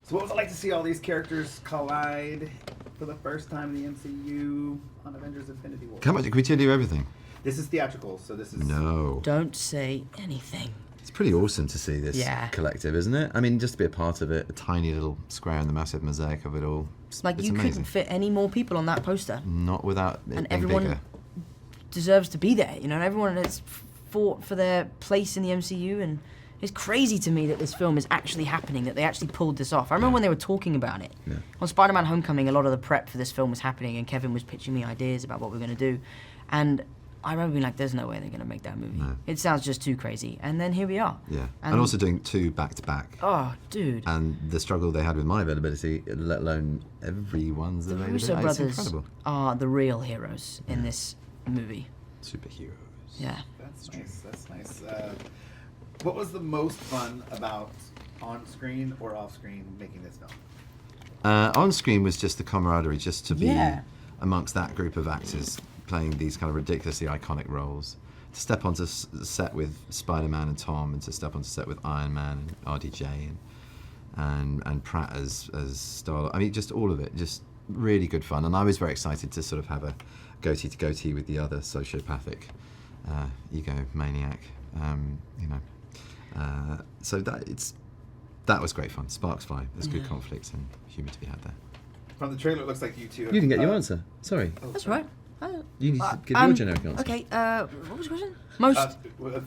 So what was it like to see all these characters collide for the first time in the MCU on Avengers Infinity War? How much? Can we do everything? This is theatrical, so this is... No. Don't say anything. It's pretty awesome to see this collective, isn't it? I mean, just to be a part of it, a tiny little square in the massive mosaic of it all. Like, you amazing. couldn't fit any more people on that poster. Not without it And being everyone bigger. deserves to be there, you know, and everyone has fought for their place in the MCU, and it's crazy to me that this film is actually happening, that they actually pulled this off. I remember when they were talking about it. Yeah. On Spider-Man Homecoming, a lot of the prep for this film was happening, and Kevin was pitching me ideas about what we were going to do. And I remember being like, there's no way they're going to make that movie. No. It sounds just too crazy. And then here we are. Yeah. And also doing 2 back-to-back. Oh, dude. And the struggle they had with my availability, let alone everyone's The availability. Russo It's brothers incredible. are the real heroes in this movie. Superheroes. Yeah. That's nice, that's nice. What was the most fun about on-screen or off-screen making this film? On screen was just the camaraderie, just to be Yeah. amongst that group of actors playing these kind of ridiculously iconic roles. To step onto the set with Spider-Man and Tom, and to step onto set with Iron Man and RDJ and Pratt as Star. I mean, just all of it, just really good fun. And I was very excited to sort of have a goatee to goatee with the other sociopathic egomaniac, you know. So that was great fun. Sparks fly. There's good conflict and humour to be had there. From the trailer, it looks like you two... You didn't get your answer. Sorry. That's right. You need to give your generic answer. Okay, what was the question? Most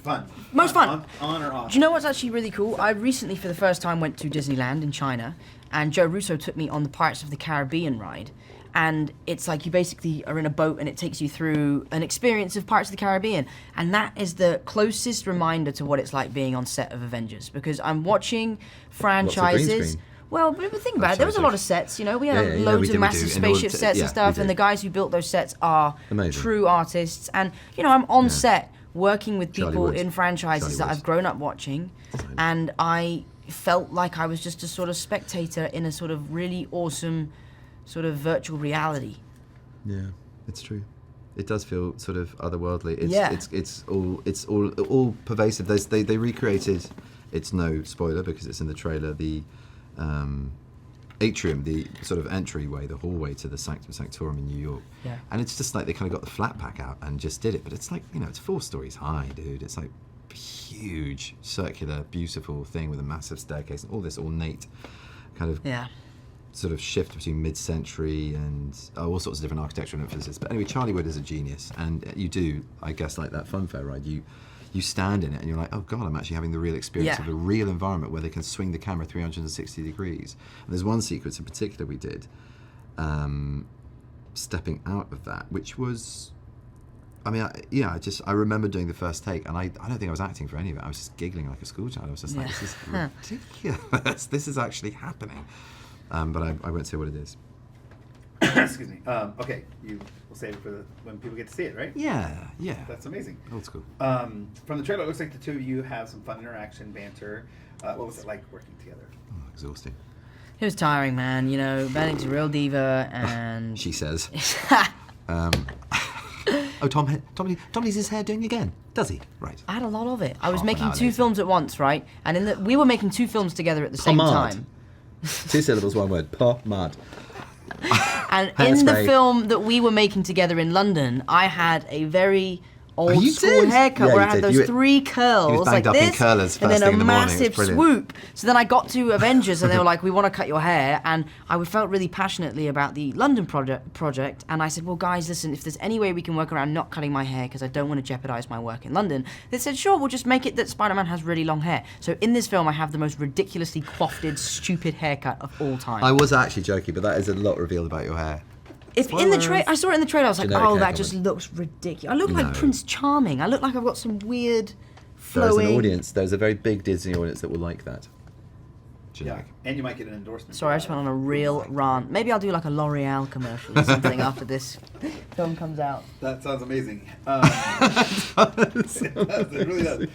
fun. Most fun. On or off? Do you know what's actually really cool? I recently, for the first time, went to Disneyland in China, and Joe Russo took me on the Pirates of the Caribbean ride. And it's like you basically are in a boat and it takes you through an experience of Pirates of the Caribbean. And that is the closest reminder to what it's like being on set of Avengers. Because I'm watching franchises... green screen. Well, but think about it. There was a lot of sets, you know. We had Yeah, loads we of massive do. In order spaceship to- sets yeah, and stuff, we and do. the guys who built those sets are Amazing. true artists. And, you know, I'm on set working with Charlie people Woods. in franchises Charlie that Woods. I've grown up watching, and I felt like I was just a sort of spectator in a sort of really awesome sort of virtual reality. Yeah, it's true. It does feel sort of otherworldly. It's, Yeah. it's all pervasive. They recreated. It's no spoiler because it's in the trailer. The atrium, the sort of entryway, the hallway to the Sanctum Sanctorum in New York. Yeah. And it's just like they kind of got the flat pack out and just did it. But it's like, you know, it's 4 stories high, dude. It's like a huge, circular, beautiful thing with a massive staircase and all this ornate kind of sort of shift between mid-century and all sorts of different architectural influences. But anyway, Charlie Wood is a genius, and you do, I guess, like that funfair ride, you stand in it and you're like, oh God, I'm actually having the real experience of a real environment where they can swing the camera 360 degrees. And there's one sequence in particular we did, stepping out of that, which was, I mean, I remember doing the first take, and I don't think I was acting for any of it. I was just giggling like a schoolchild. I was just like, this is ridiculous. This is actually happening. But I won't say what it is. Excuse me. Okay, we'll save it for when people get to see it, right? Yeah. That's amazing. Old school. From the trailer, it looks like the two of you have some fun interaction, banter. What was it like working together? Oh, exhausting. It was tiring, man. You know, Benedict's a real diva, and... She says. Oh, Tom leaves his hair doing again, does he? Right. I had a lot of it. I was Half an making hour 2 later. films at once, right? And we were making 2 films together at the same Pomade. time. 2 syllables, 1 word. Pomade. And in the Hairspray. film that we were making together in London, I had a very old you school did? haircut Yeah, where you I had did. those 3 curls banged like up in this, curlers and first then thing a in the morning. It's massive brilliant. swoop. So then I got to Avengers, and they were like, "We want to cut your hair," and I felt really passionately about the London project, and I said, "Well, guys, listen, if there's any way we can work around not cutting my hair because I don't want to jeopardize my work in London," they said, "Sure, we'll just make it that Spider-Man has really long hair." So in this film, I have the most ridiculously coiffed, stupid haircut of all time. I was actually joking, but that is a lot revealed about your hair. If in the I saw it in the trailer, I was like, Generic oh, hair that just comment. looks ridiculous. I look No. like Prince Charming. I look like I've got some weird There's flowing... an audience, there's a very big Disney audience that will like that. Generic. And you might get an endorsement. Sorry, I just went on a real rant. Maybe I'll do like a L'Oreal commercial or something after this film comes out. That sounds amazing. It really does.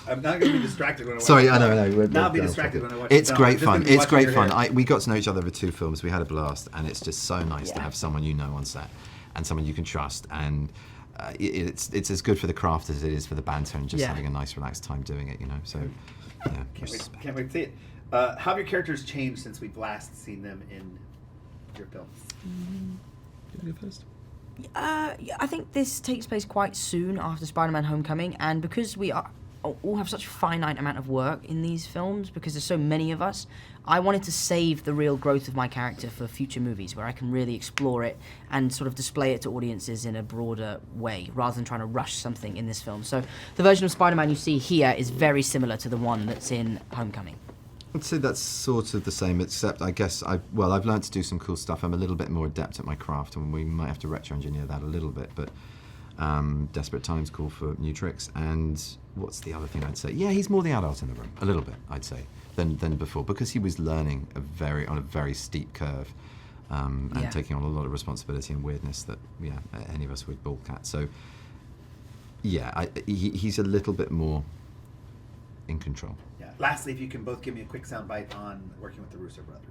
I'm not going to be distracted when I watch Sorry, the I film. know. Now I'll be distracted when I watch the It's film. great I'm just fun. gonna be It's watching great your fun. hair. We got to know each other over 2 films. We had a blast, and it's just so nice to have someone you know on set and someone you can trust. And it's as good for the craft as it is for the banter and just having a nice, relaxed time doing it. You know. So, yeah. Can't wait to see it. How have your characters changed since we've last seen them in your films? You go first. Yeah, I think this takes place quite soon after Spider-Man: Homecoming, and because we all have such a finite amount of work in these films, because there's so many of us, I wanted to save the real growth of my character for future movies where I can really explore it and sort of display it to audiences in a broader way, rather than trying to rush something in this film. So the version of Spider-Man you see here is very similar to the one that's in Homecoming. I'd say that's sort of the same, except I guess I've learned to do some cool stuff. I'm a little bit more adept at my craft, and we might have to retro-engineer that a little bit, but desperate times call for new tricks. And what's the other thing I'd say? Yeah, he's more the adult in the room, a little bit, I'd say, than before, because he was learning on a very steep curve, and taking on a lot of responsibility and weirdness that any of us would balk at. So yeah, he's a little bit more in control. Yeah. Lastly, if you can both give me a quick soundbite on working with the Russo brothers.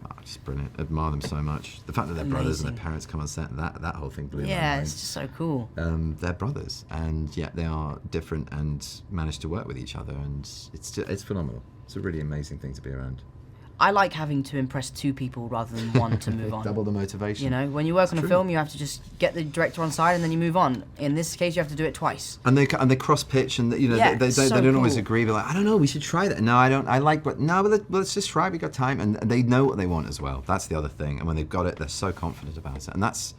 Oh, just brilliant. Admire them so much. The fact that they're brothers and their parents come on set, that whole thing blew my mind. Yeah, it's just so cool. They're brothers, and yet they are different and manage to work with each other, and it's phenomenal. It's a really amazing thing to be around. I like having to impress two people rather than one to move on. Double the motivation. You know, when you work on a true. film, you have to just get the director on side and then you move on. In this case, you have to do it twice. And they cross pitch, and they don't always agree. They're like, I don't know, we should try that. No, I don't. I like, but no, but let's just try. We got time, and they know what they want as well. That's the other thing. And when they've got it, they're so confident about it, and that's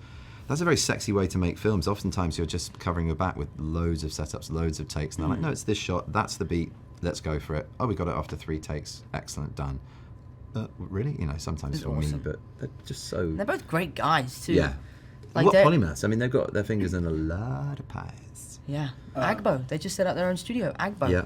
a very sexy way to make films. Oftentimes, you're just covering your back with loads of setups, loads of takes, and they're like, no, it's this shot, that's the beat. Let's go for it. Oh, we got it after 3 takes. Excellent, done. Really? You know, sometimes It's for awesome. me, but they're just so... They're both great guys, too. Yeah. Like What they're- polymaths? I mean, they've got their fingers in a lot of pies. Yeah. Agbo. They just set up their own studio, Agbo. Yeah.